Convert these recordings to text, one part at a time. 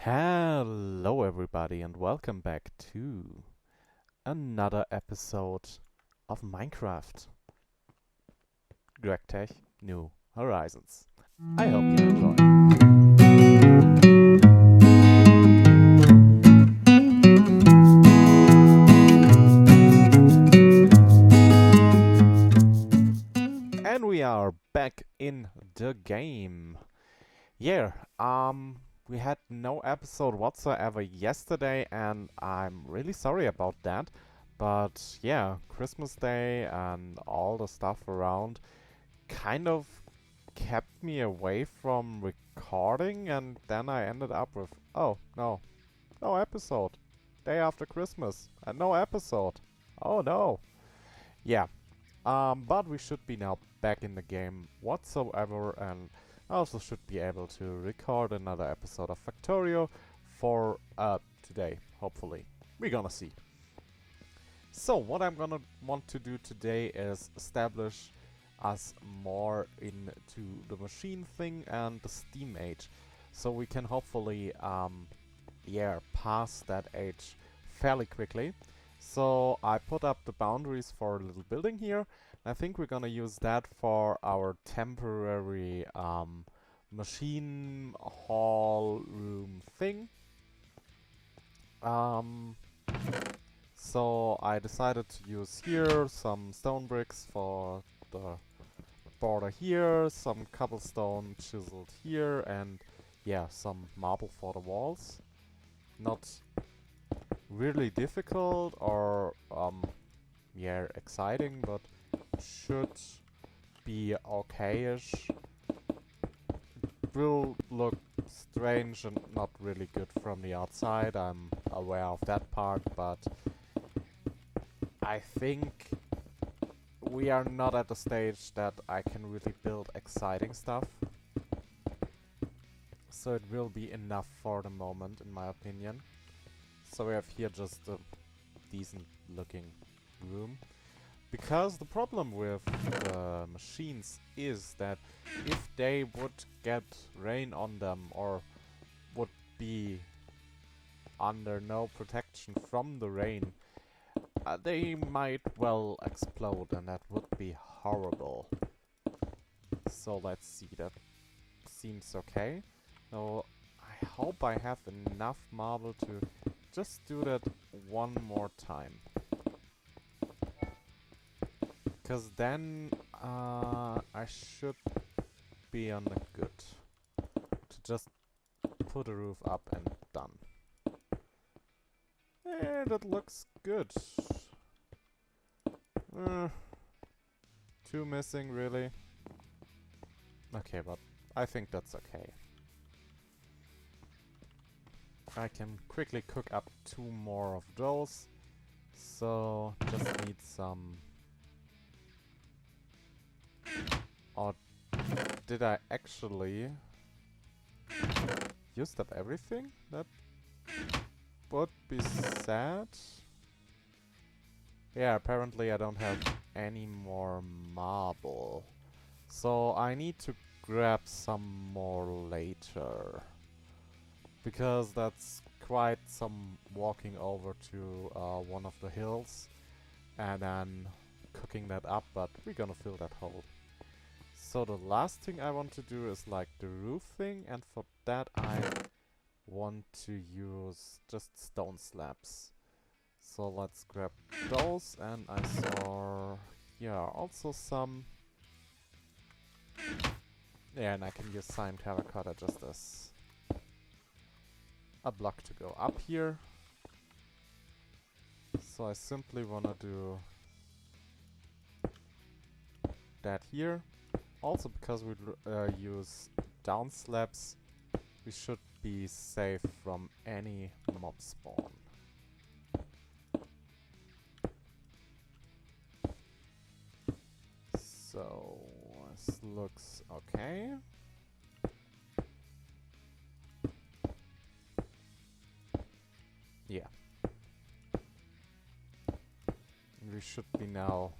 Hello everybody and welcome back to another episode of Minecraft. GregTech New Horizons. I hope you enjoy. And we are back in the game. Yeah, we had no episode whatsoever yesterday and I'm really sorry about that. But yeah, Christmas Day and all the stuff around kind of kept me away from recording, and then I ended up with, oh no, no episode. Day after Christmas and no episode. Oh no. Yeah, but we should be now back in the game whatsoever, and I also should be able to record another episode of Factorio for today, hopefully. We're gonna see. So what I'm gonna want to do today is establish us more into the machine thing and the steam age, so we can hopefully pass that age fairly quickly. So I put up the boundaries for a little building here. I think we're gonna use that for our temporary machine hall room thing. So I decided to use here some stone bricks for the border here, some cobblestone chiseled here, and yeah, some marble for the walls. Not really difficult or exciting, but should be okay-ish. Will look strange and not really good from the outside, I'm aware of that part, but I think we are not at the stage that I can really build exciting stuff. So it will be enough for the moment, in my opinion. So we have here just a decent looking room. Because the problem with the machines is that if they would get rain on them or would be under no protection from the rain, they might well explode, and that would be horrible. So let's see, that seems okay. So I hope I have enough marble to just do that one more time. Because then I should be on the good to just put a roof up and done. That looks good. Two missing, really? Okay, but I think that's okay. I can quickly cook up 2 more of those. So, just need some... Or did I actually use up everything? That would be sad. Yeah, apparently I don't have any more marble. So I need to grab some more later. Because that's quite some walking over to one of the hills and then cooking that up, but we're gonna fill that hole. So the last thing I want to do is like the roof thing, and for that I want to use just stone slabs. So let's grab those, and I saw also some. Yeah, and I can use cyan terracotta just as a block to go up here. So I simply wanna do that here. Also, because we use down slabs, we should be safe from any mob spawn. So this looks okay. Yeah. And we should be now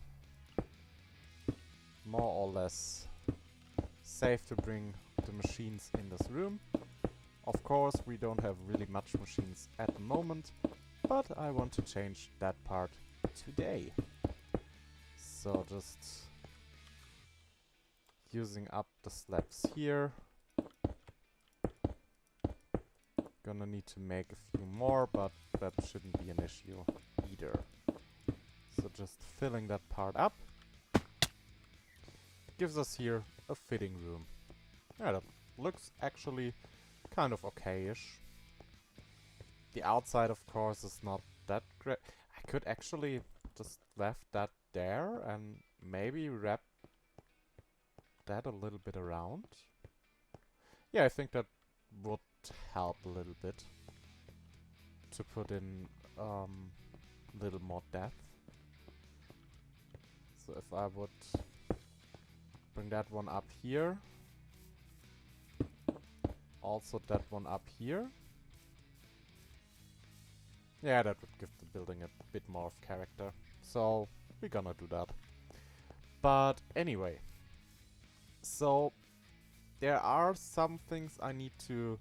more or less safe to bring the machines in this room. Of course, we don't have really much machines at the moment, but I want to change that part today. So just using up the slabs here. Gonna need to make a few more, but that shouldn't be an issue either. So just filling that part up gives us here a fitting room. Yeah, that looks actually kind of okay-ish. The outside, of course, is not that great. I could actually just left that there and maybe wrap that a little bit around. Yeah, I think that would help a little bit to put in a little more depth. So if I would bring that one up here, also that one up here. Yeah, that would give the building a bit more of character. So we're gonna do that. But anyway, so there are some things I need to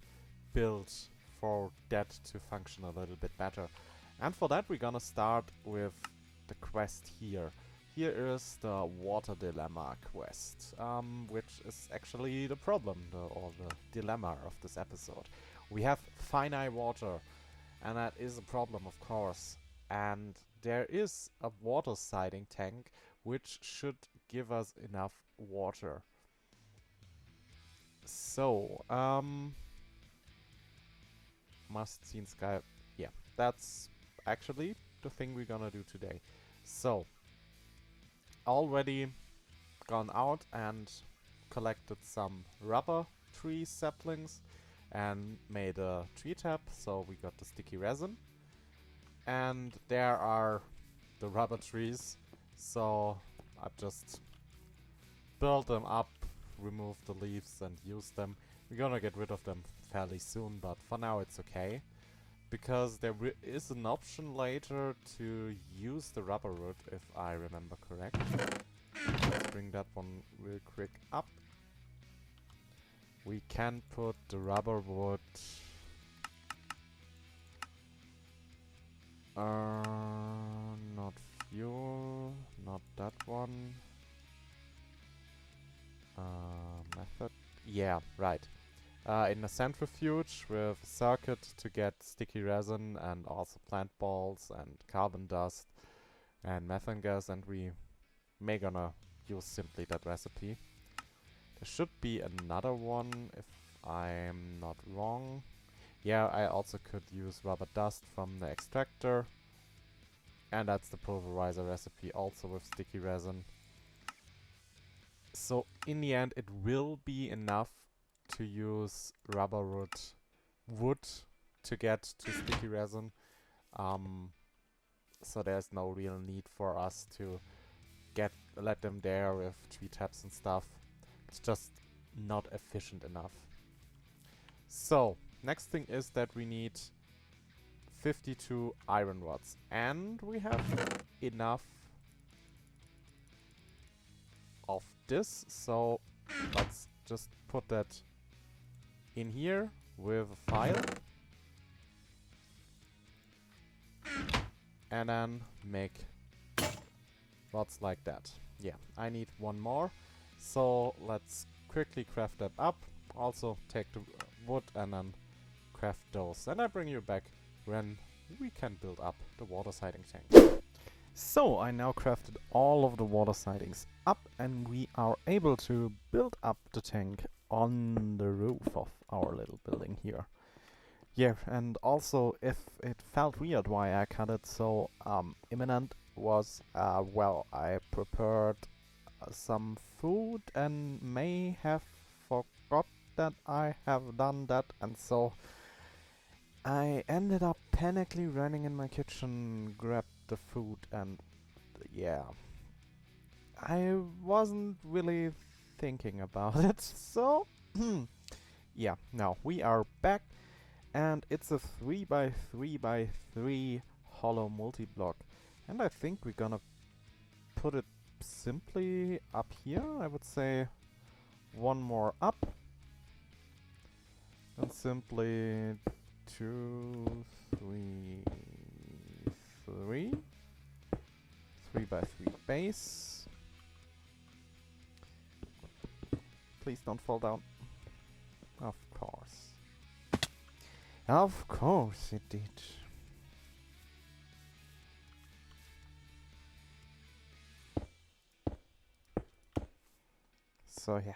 build for that to function a little bit better. And for that we're gonna start with the quest here. Here is the water dilemma quest, which is actually the problem, or the dilemma of this episode. We have finite water, and that is a problem, of course. And there is a water siding tank, which should give us enough water. So, must see in sky. Yeah, that's actually the thing we're gonna do today. So, already gone out and collected some rubber tree saplings and made a tree tap, so we got the sticky resin. And there are the rubber trees, so I've just built them up, removed the leaves and used them. We're gonna get rid of them fairly soon, but for now it's okay. Because there is an option later to use the rubber wood, if I remember correct. Let's bring that one real quick up. We can put the rubber wood... not fuel, not that one. Method. Yeah, right. In a centrifuge with a circuit to get sticky resin and also plant balls and carbon dust and methane gas, and we may gonna use simply that recipe. There should be another one if I'm not wrong. Yeah, I also could use rubber dust from the extractor, and that's the pulverizer recipe also with sticky resin. So in the end it will be enough to use rubber wood to get to sticky resin. So there's no real need for us to let them there with tree taps and stuff. It's just not efficient enough. So next thing is that we need 52 iron rods, and we have enough of this, so let's just put that in here with a file and then make rods like that. Yeah, I need one more, so let's quickly craft that up. Also take the wood and then craft those, and I bring you back when we can build up the water siding tank. So I now crafted all of the water sidings up, and we are able to build up the tank on the roof of our little building here. Yeah, and also if it felt weird why I cut it so imminent was, well, I prepared some food and may have forgot that I have done that, and so I ended up panically running in my kitchen, grabbed the food, and yeah, I wasn't really thinking about it, so yeah, now we are back, and it's a 3x3x3 hollow multi-block, and I think we're gonna put it simply up here. I would say one more up. And simply 2, 3, 3. 3 by 3 base. Please don't fall down. Of course. Of course it did. So yeah.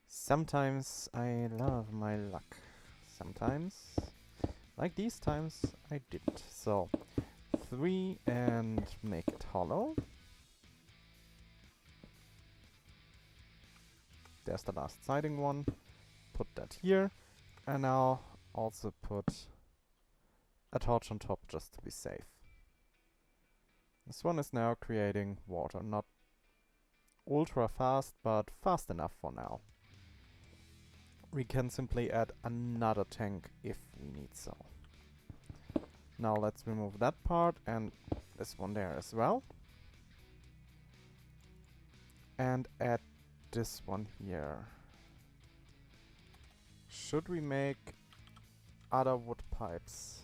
Sometimes I love my luck. Sometimes, like these times, I didn't. So 3 and make it hollow. There's the last siding one. Put that here. And now also put a torch on top just to be safe. This one is now creating water. Not ultra fast, but fast enough for now. We can simply add another tank if we need so. Now let's remove that part and this one there as well. And add this one here. Should we make other wood pipes?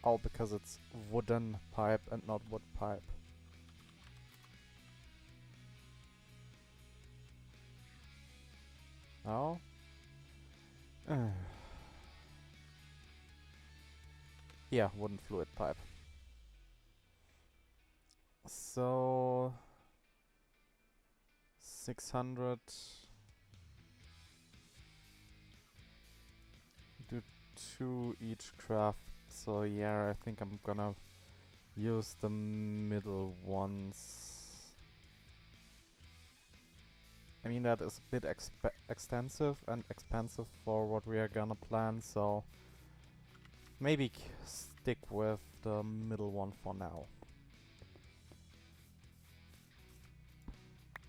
Oh, because it's wooden pipe and not wood pipe. Oh? Yeah, wooden fluid pipe. So 600. Do 2 each craft. So yeah, I think I'm gonna use the middle ones. I mean, that is a bit extensive and expensive for what we are gonna plan, so maybe stick with the middle one for now.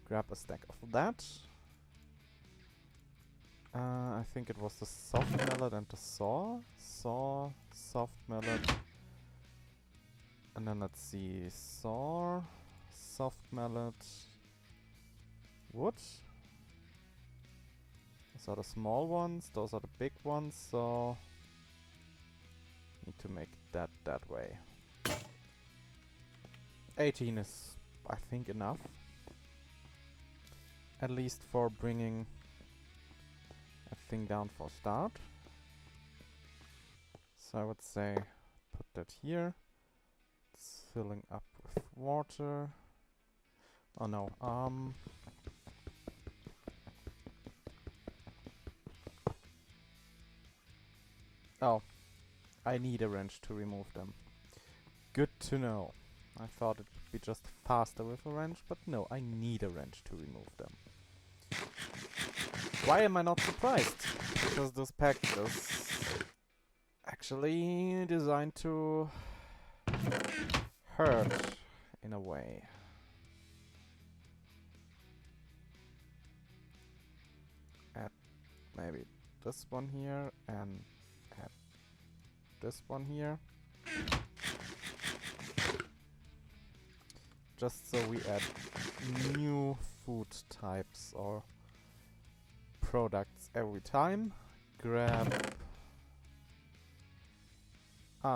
Grab a stack of that. I think it was the soft mallet and the saw. Saw, soft mallet. And then let's see, saw, soft mallet, wood. Those are the small ones, those are the big ones, so need to make that way. 18 is, I think, enough. At least for bringing a thing down for start. So I would say put that here. It's filling up with water. Oh no, oh, I need a wrench to remove them. Good to know. I thought it would be just faster with a wrench, but no, I need a wrench to remove them. Why am I not surprised? Because this pack is actually designed to hurt in a way. Add maybe this one here and add this one here. Just so we add new food types or products every time. Grab...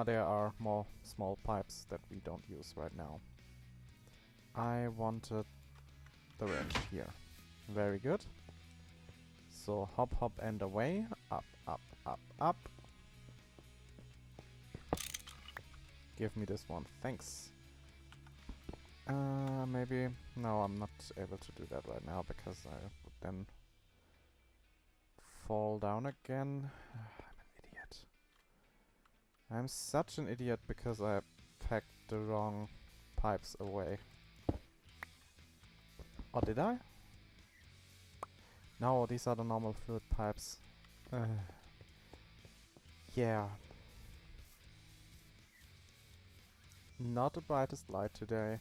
there are more small pipes that we don't use right now. I wanted the wrench here. Very good. So hop, hop and away. Up, up, up, up. Give me this one, thanks. Maybe... No, I'm not able to do that right now because I would then fall down again. I'm an idiot. I'm such an idiot because I packed the wrong pipes away. Or did I? No, these are the normal fluid pipes. Yeah. Not the brightest light today.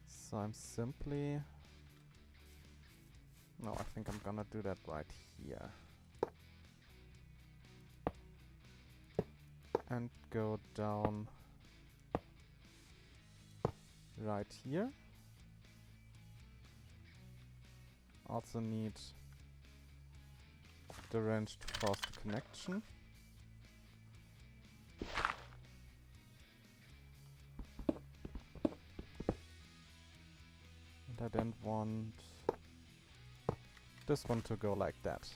So I'm simply... No, I think I'm gonna do that right here. and go down right here. Also need the wrench to force the connection. And I don't want this one to go like that.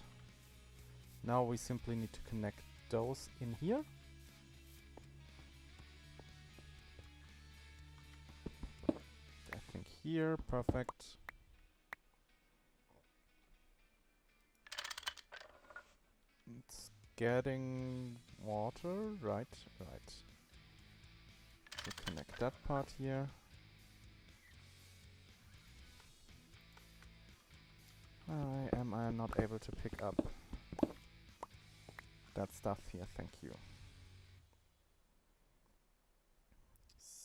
Now we simply need to connect those in here. I think here, perfect. It's getting water, right. So connect that part here. Why am I not able to pick up that stuff here? Thank you.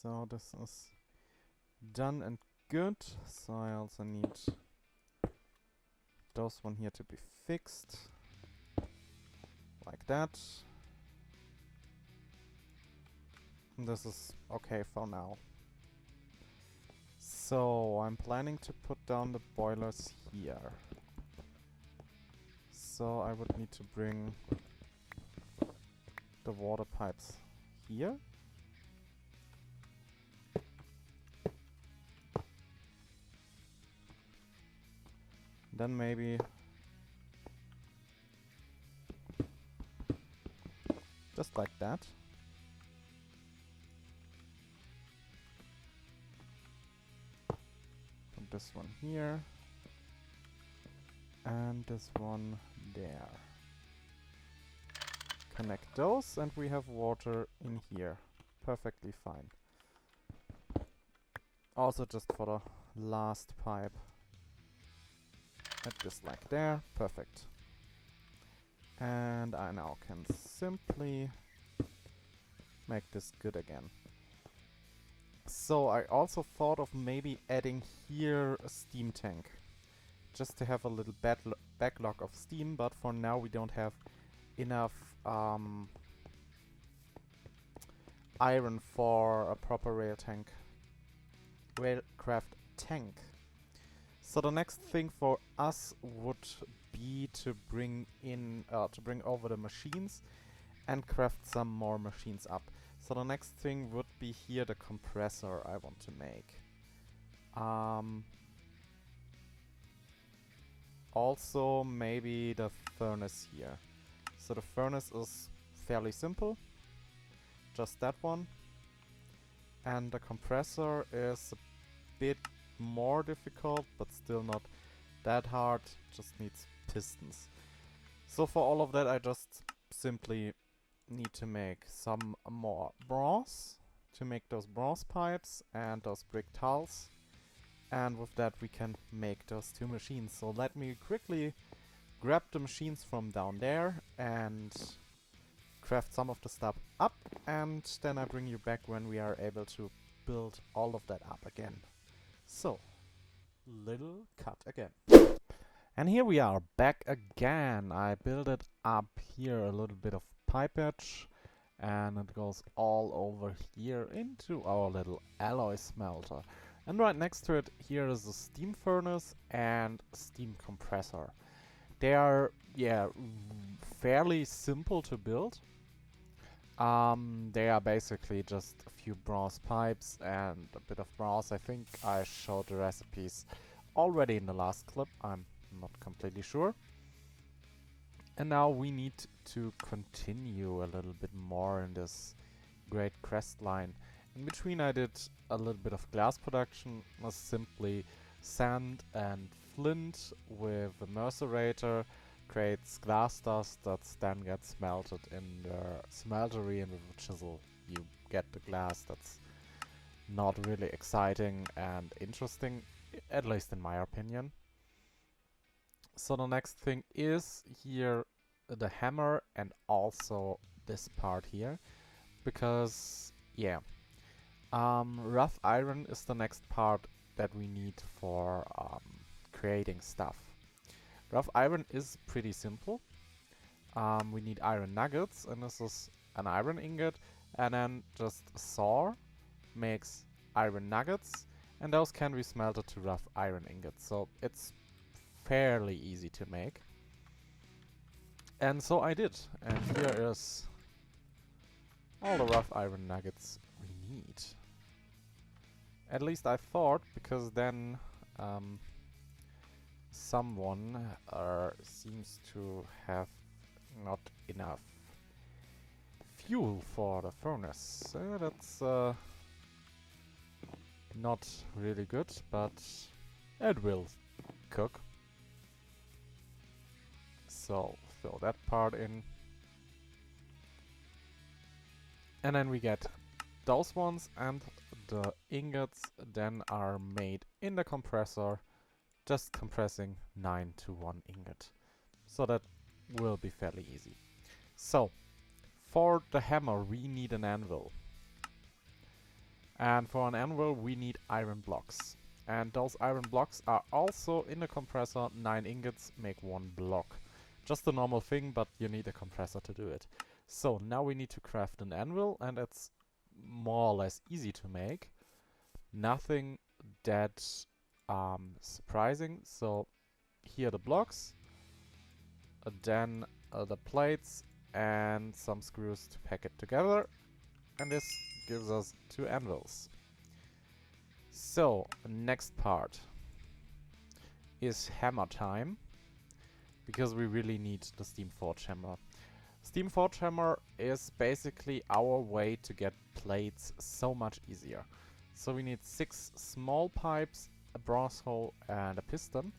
So this is done and good. So I also need those one here to be fixed. Like that. And this is okay for now. So I'm planning to put down the boilers here. So I would need to bring the water pipes here. Then maybe just like that. Put this one here. And this one there. Connect those and we have water in here. Perfectly fine. Also just for the last pipe. Add this like there. Perfect. And I now can simply make this good again. So I also thought of maybe adding here a steam tank. Just to have a little backlog of steam, but for now we don't have enough iron for a proper railcraft tank. So the next thing for us would be to bring over the machines and craft some more machines up. So the next thing would be here the compressor I want to make. Also maybe the furnace here. So the furnace is fairly simple. Just that one. And the compressor is a bit more difficult, but still not that hard. Just needs pistons. So for all of that I just simply need to make some more bronze to make those bronze pipes and those brick tiles. And with that we can make those two machines. So let me quickly grab the machines from down there and craft some of the stuff up, and then I bring you back when we are able to build all of that up again. So, little cut again. And here we are back again. I built it up here a little bit of pipe edge, and it goes all over here into our little alloy smelter. And right next to it here is a steam furnace and a steam compressor. They are, fairly simple to build. They are basically just a few bronze pipes and a bit of bronze. I think I showed the recipes already in the last clip. I'm not completely sure. And now we need to continue a little bit more in this great crest line. In between I did a little bit of glass production, was simply sand and flint with a mercerator, creates glass dust that then gets melted in the smeltery, and with a chisel you get the glass. That's not really exciting and interesting, at least in my opinion. So the next thing is here the hammer and also this part here, because rough iron is the next part that we need for creating stuff. Rough iron is pretty simple. We need iron nuggets, and this is an iron ingot, and then just a saw makes iron nuggets, and those can be smelted to rough iron ingots. So it's fairly easy to make. And so I did. And here is all the rough iron nuggets we need. At least I thought, because then someone seems to have not enough fuel for the furnace. That's not really good, but it will cook. So fill that part in. And then we get those ones, and the ingots then are made in the compressor, just compressing 9 to 1 ingot. So that will be fairly easy. So for the hammer we need an anvil. And for an anvil we need iron blocks. And those iron blocks are also in the compressor. 9 ingots make 1 block. Just a normal thing, but you need a compressor to do it. So now we need to craft an anvil, and it's more or less easy to make. Nothing that surprising. So here the blocks, then the plates and some screws to pack it together, and this gives us 2 anvils. So next part is hammer time, because we really need the steam forge hammer. Steam forge hammer is basically our way to get plates so much easier. So we need 6 small pipes, a brass hole and a piston.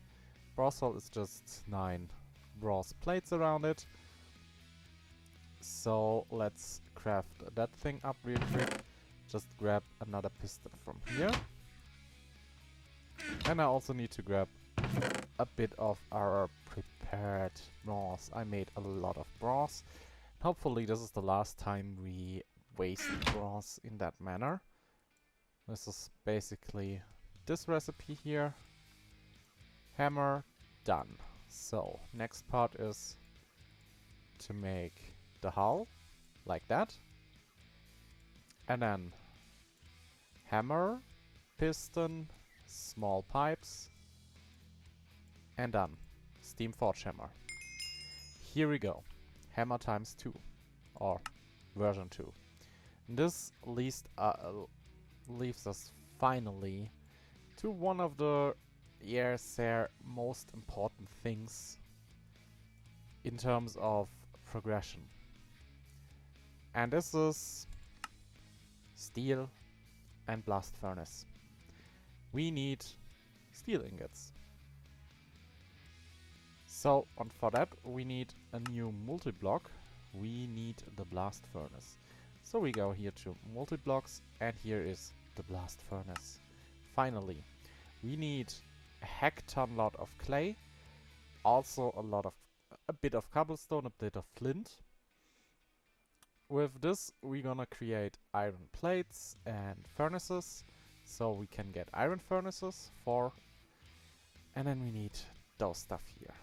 Brass hole is just 9 brass plates around it. So let's craft that thing up real quick. Just grab another piston from here. And I also need to grab a bit of our prepared brass. I made a lot of brass. Hopefully this is the last time we waste brass in that manner. This is basically this recipe here. Hammer, done. So next part is to make the hull, like that. And then hammer, piston, small pipes, and done. Steam forge hammer. Here we go. Hammer times 2, or version 2. And this leaves us finally to one of the most important things in terms of progression. And this is steel and blast furnace. We need steel ingots. So, and for that we need a new multi-block. We need the blast furnace. So we go here to multi-blocks, and here is the blast furnace. Finally, we need a heck-ton lot of clay, also a bit of cobblestone, a bit of flint. With this we're gonna create iron plates and furnaces, so we can get iron furnaces and then we need those stuff here.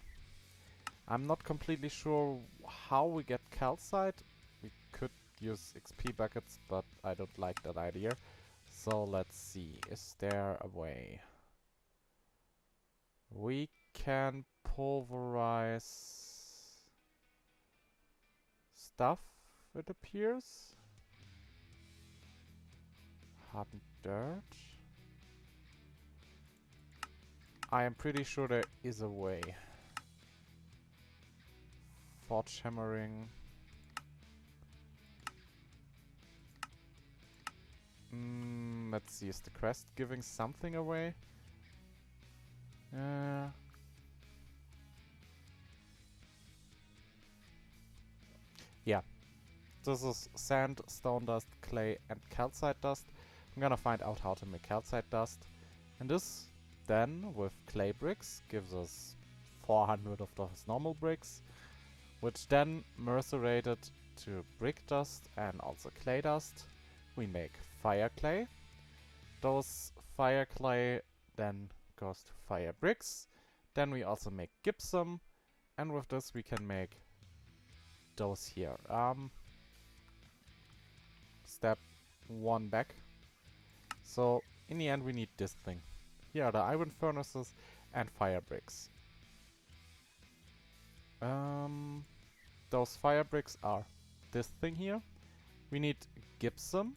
I'm not completely sure how we get calcite. We could use XP buckets, but I don't like that idea. So let's see, is there a way? We can pulverize stuff, it appears. Hardened dirt. I am pretty sure there is a way. Forge hammering. Let's see, is the quest giving something away? Yeah. This is sand, stone dust, clay, and calcite dust. I'm gonna find out how to make calcite dust. And this then, with clay bricks, gives us 400 of those normal bricks, which then macerated to brick dust and also clay dust. We make fire clay. Those fire clay then goes to fire bricks. Then we also make gypsum, and with this we can make those here. step one back. So in the end we need this thing. Here are the iron furnaces and fire bricks. Those fire bricks are this thing here. We need gypsum.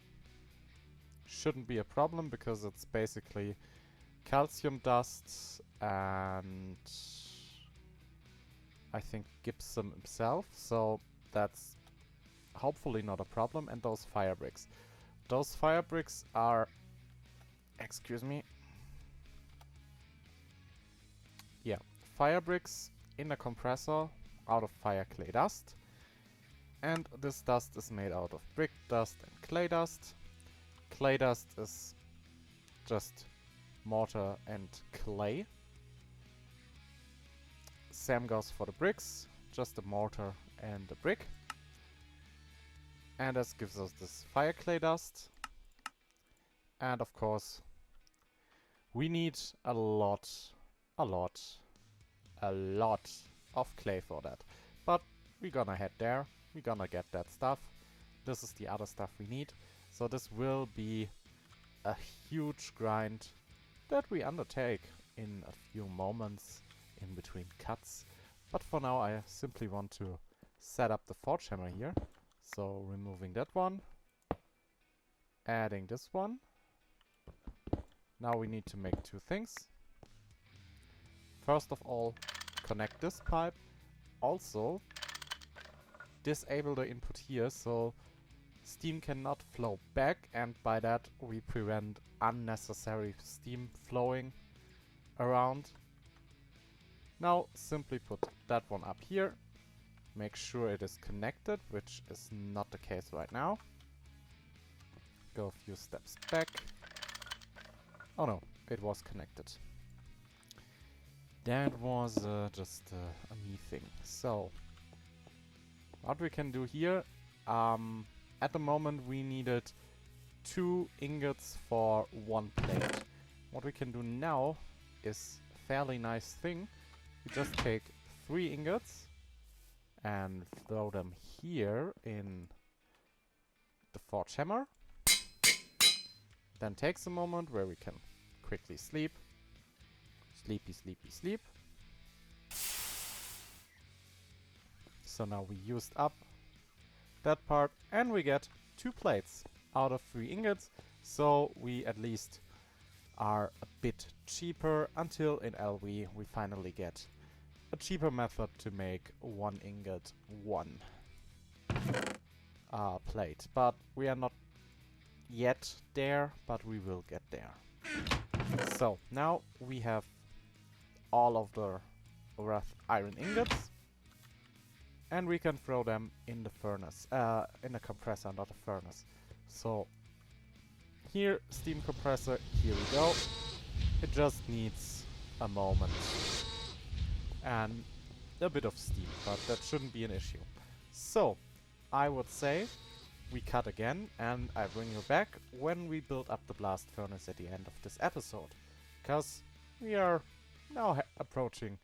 Shouldn't be a problem because it's basically calcium dust and I think gypsum himself, so that's hopefully not a problem. And those fire bricks. Those fire bricks are, excuse me, yeah, fire bricks in a compressor out of fire clay dust. And this dust is made out of brick dust and clay dust. Clay dust is just mortar and clay. Same goes for the bricks, just a mortar and a brick. And this gives us this fire clay dust. And of course, we need a lot of clay for that. But we're gonna head there, we're gonna get that stuff. This is the other stuff we need. So this will be a huge grind that we undertake in a few moments in between cuts. But for now I simply want to set up the forge hammer here. So removing that one, adding this one. Now we need to make two things. First of all, connect this pipe. Also disable the input here so steam cannot flow back, and by that we prevent unnecessary steam flowing around. Now simply put that one up here. Make sure it is connected, which is not the case right now. Go a few steps back. Oh no, it was connected. That was just a me thing. So, what we can do here, at the moment we needed 2 ingots for 1 plate. What we can do now is a fairly nice thing. We just take 3 ingots and throw them here in the forge hammer. Then takes a moment where we can quickly sleep. Sleepy, sleepy, sleep. So now we used up that part and we get 2 plates out of 3 ingots. So we at least are a bit cheaper until in LV we finally get a cheaper method to make 1 ingot 1 plate. But we are not yet there, but we will get there. So now we have all of the rough iron ingots and we can throw them in the furnace, in a compressor, not a furnace. So here, steam compressor, here we go. It just needs a moment and a bit of steam, but that shouldn't be an issue. So I would say we cut again and I bring you back when we build up the blast furnace at the end of this episode, because we are now approaching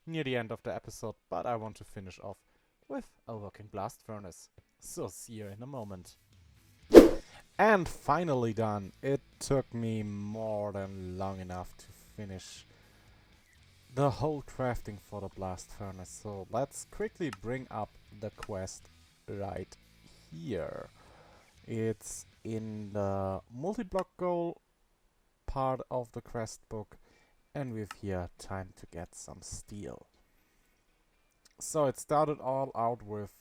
near the end of the episode, but I want to finish off with a working blast furnace. So see you in a moment. And finally done. It took me more than long enough to finish the whole crafting for the blast furnace. So let's quickly bring up the quest right here. It's in the multi-block goal part of the quest book, and we've here time to get some steel. So it started all out with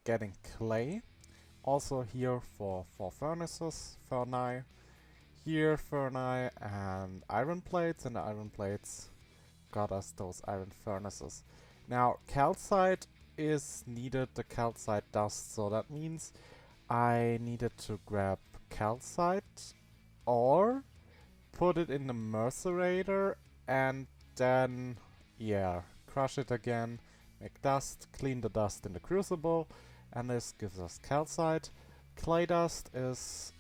getting clay. Also here for 4 furnaces, furnace. Here furnace and iron plates, and the iron plates got us those iron furnaces. Now calcite is needed, the calcite dust, so that means I needed to grab calcite or put it in the mercerator and then, yeah, crush it again, make dust, clean the dust in the crucible, and this gives us calcite. Clay dust is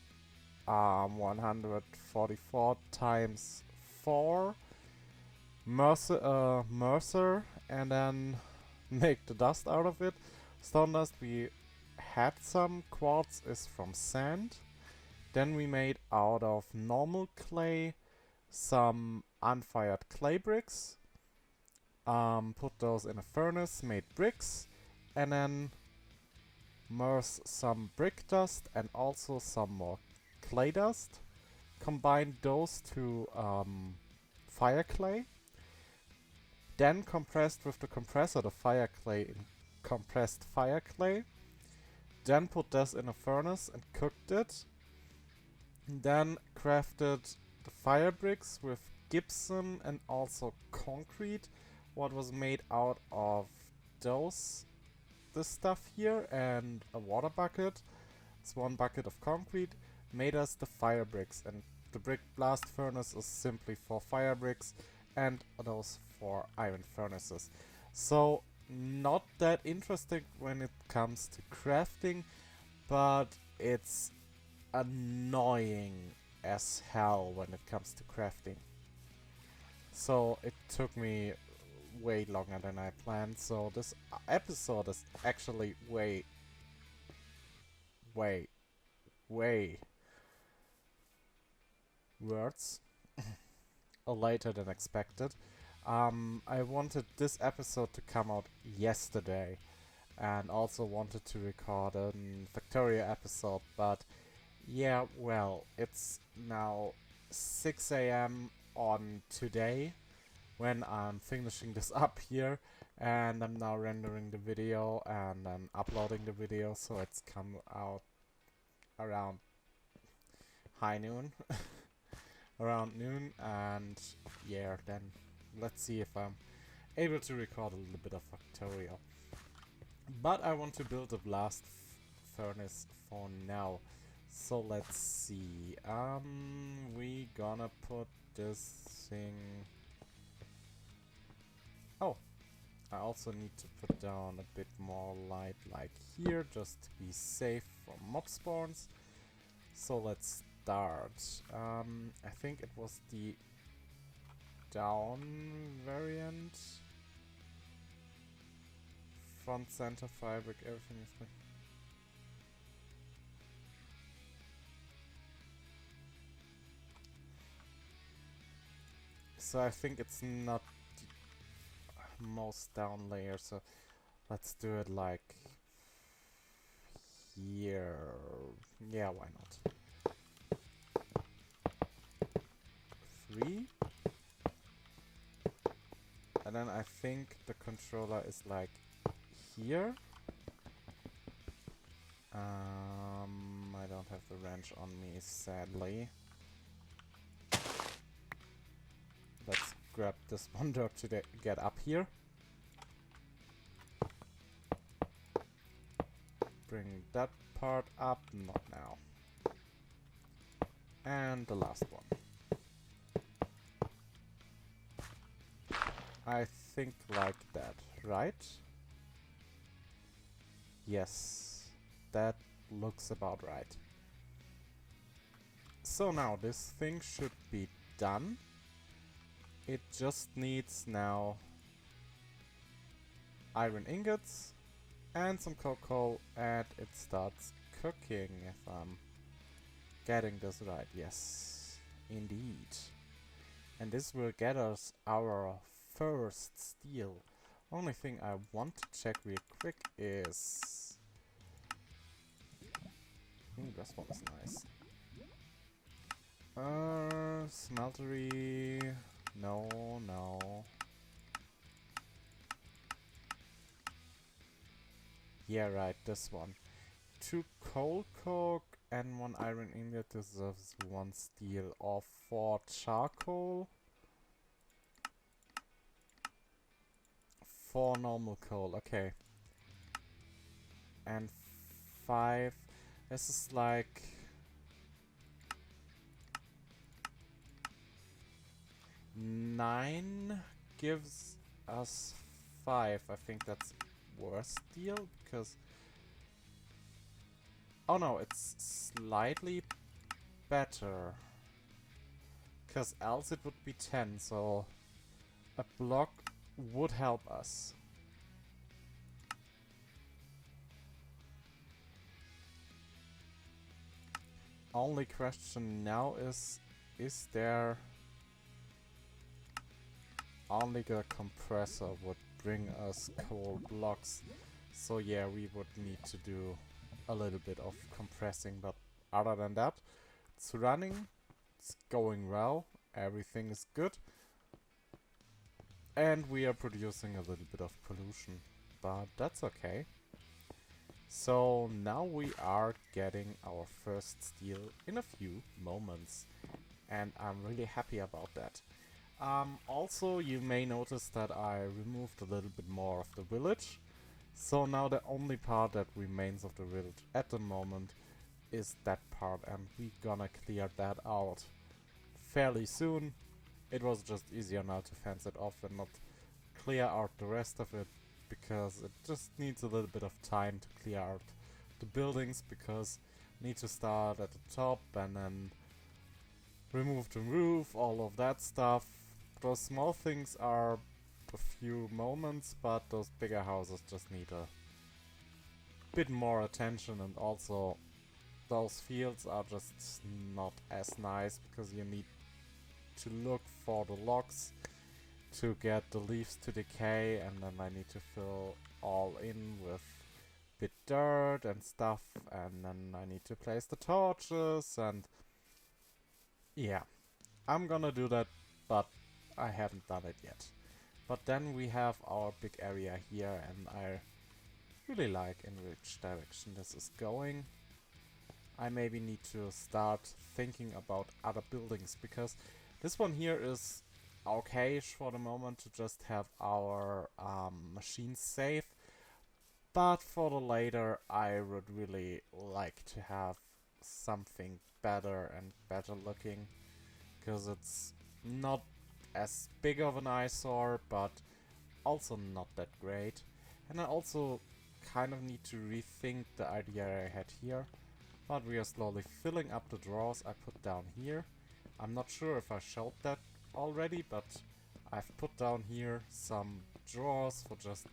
144 times 4 mercer, and then make the dust out of it. Stone dust, we had some. Quartz is from sand. Then we made out of normal clay some unfired clay bricks. Put those in a furnace, made bricks, and then immerse some brick dust and also some more clay dust. Combine those to fire clay. Then compressed with the compressor the fire clay in compressed fire clay. Then put this in a furnace and cooked it. Then crafted the fire bricks with gypsum and also concrete. What was made out of this stuff here and a water bucket. It's 1 bucket of concrete. Made us the fire bricks, and the brick blast furnace is simply for fire bricks and those for iron furnaces. So not that interesting when it comes to crafting, but it's annoying as hell when it comes to crafting. So it took me way longer than I planned, so this episode is actually way words later than expected. I wanted this episode to come out yesterday and also wanted to record a Factoria episode, but yeah, well, it's now 6 AM on today when I'm finishing this up here, and I'm now rendering the video and then uploading the video, so it's come out around high noon. Around noon, and yeah, then let's see if I'm able to record a little bit of Factorio. But I want to build a blast furnace for now. So let's see. We gonna put this thing... Oh, I also need to put down a bit more light like here, just to be safe from mob spawns. So let's start. I think it was the down variant. Front, center, fabric, everything is good. So I think it's not the most down layer, so let's do it like here. Yeah, why not? 3. And then I think the controller is like here. I don't have the wrench on me, sadly. Let's grab this one door to get up here. Bring that part up, not now. And the last one. I think like that, right? Yes, that looks about right. So now this thing should be done. It just needs now iron ingots and some cocoa, and it starts cooking, if I'm getting this right. Yes, indeed. And this will get us our first steel. Only thing I want to check real quick is... Ooh, this one is nice. Smeltery... No, no. Yeah, right, this one. 2 coal coke and 1 iron ingot deserves 1 steel, or 4 charcoal. 4 normal coal, okay. And 5... This is like... 9 gives us 5. I think that's worse steel, because... Oh no, it's slightly better. Because else it would be 10, so... A block would help us. only question now is there only the compressor would bring us coal blocks. So yeah, we would need to do a little bit of compressing, but other than that, it's running, it's going well, everything is good. And we are producing a little bit of pollution, but that's okay. So now we are getting our first steel in a few moments, and I'm really happy about that. Also, you may notice that I removed a little bit more of the village. So now the only part that remains of the village at the moment is that part, and we're gonna clear that out fairly soon. It was just easier now to fence it off and not clear out the rest of it, because it just needs a little bit of time to clear out the buildings, because need to start at the top and then remove the roof, all of that stuff. Those small things are a few moments, but those bigger houses just need a bit more attention, and also those fields are just not as nice because you need to look for the logs to get the leaves to decay, and then I need to fill all in with bit dirt and stuff, and then I need to place the torches, and yeah, I'm gonna do that, but I haven't done it yet. But then we have our big area here, and I really like in which direction this is going. I maybe need to start thinking about other buildings, because this one here is okay-ish for the moment to just have our machines safe. But for the later, I would really like to have something better and better looking, because it's not as big of an eyesore, but also not that great. And I also kind of need to rethink the idea I had here, but we are slowly filling up the drawers I put down here. I'm not sure if I showed that already, but I've put down here some drawers for just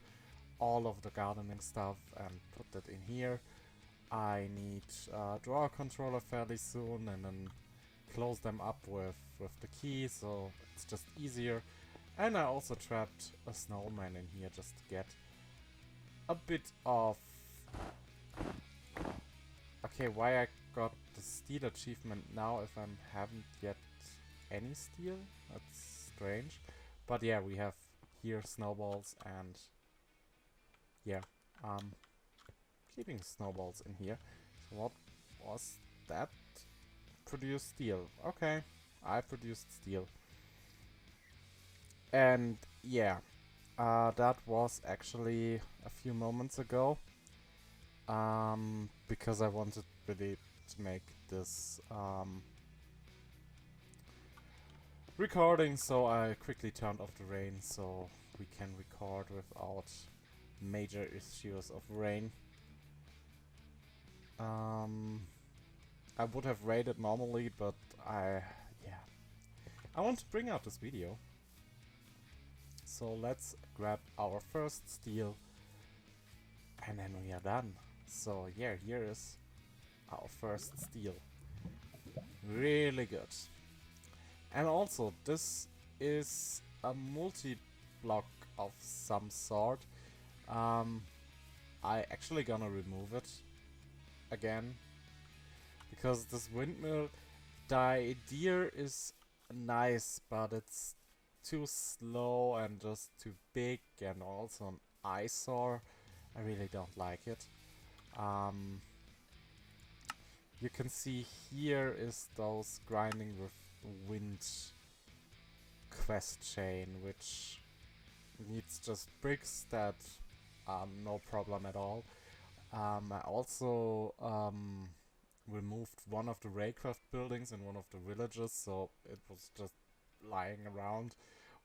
all of the gardening stuff and put that in here. I need a drawer controller fairly soon, and then close them up with the key, so it's just easier. And I also trapped a snowman in here just to get a bit of... Okay, why I got the steel achievement now if I haven't yet any steel? That's strange. But yeah, we have here snowballs, and yeah, keeping snowballs in here. So what was that? Produce steel. Okay, I produced steel. And yeah, that was actually a few moments ago. Because I wanted really to make this recording, so I quickly turned off the rain so we can record without major issues of rain. I would have raided normally, but I want to bring out this video. So let's grab our first steel, and then we are done. So yeah, here is our first steel. Really good. And also, this is a multi-block of some sort. I actually gonna remove it again, because this windmill, the idea is nice, but it's too slow and just too big, and also an eyesore. I really don't like it. You can see here is those grinding with wind quest chain, which needs just bricks that are no problem at all. I also removed one of the Raycraft buildings in one of the villages, so it was just lying around.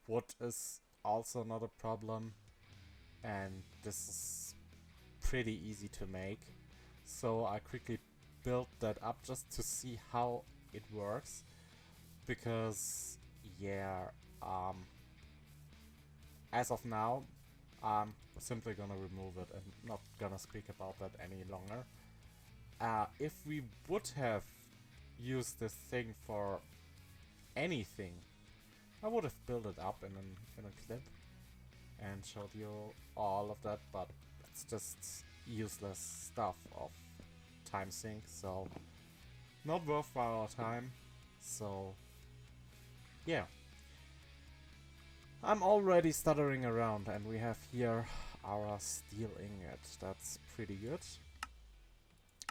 Wood is also not a problem, and this is pretty easy to make. So I quickly built that up just to see how it works, because yeah, as of now, I'm simply gonna remove it and not gonna speak about that any longer. If we would have use this thing for anything, I would have built it up in a clip and showed you all of that, but it's just useless stuff of time sink, so not worth our time. So yeah, I'm already stuttering around, and we have here our steel ingot. That's pretty good,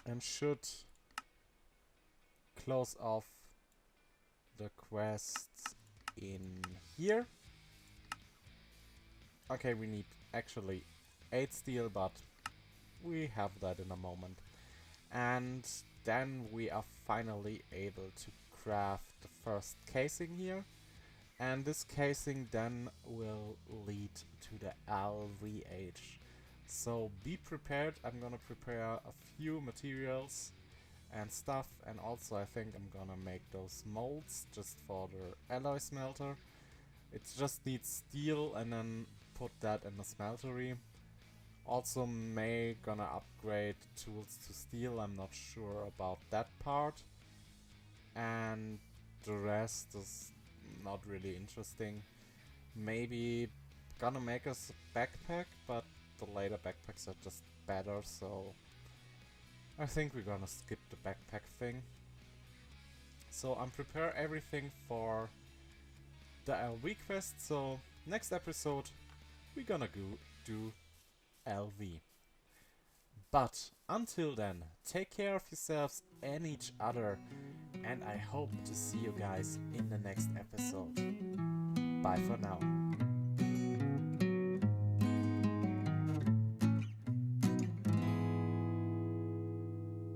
and should close off the quest in here. Okay, we need actually 8 steel, but we have that in a moment. And then we are finally able to craft the first casing here. And this casing then will lead to the LVH. So be prepared. I'm gonna prepare a few materials and stuff, and also I think I'm gonna make those molds just for the alloy smelter. It just needs steel and then put that in the smeltery. Also may gonna upgrade tools to steel, I'm not sure about that part. And the rest is not really interesting. Maybe gonna make us a backpack, but the later backpacks are just better, so I think we're gonna skip the backpack thing. So I'm prepare everything for the LV quest, so next episode we're gonna go do LV. But until then, take care of yourselves and each other, and I hope to see you guys in the next episode. Bye for now.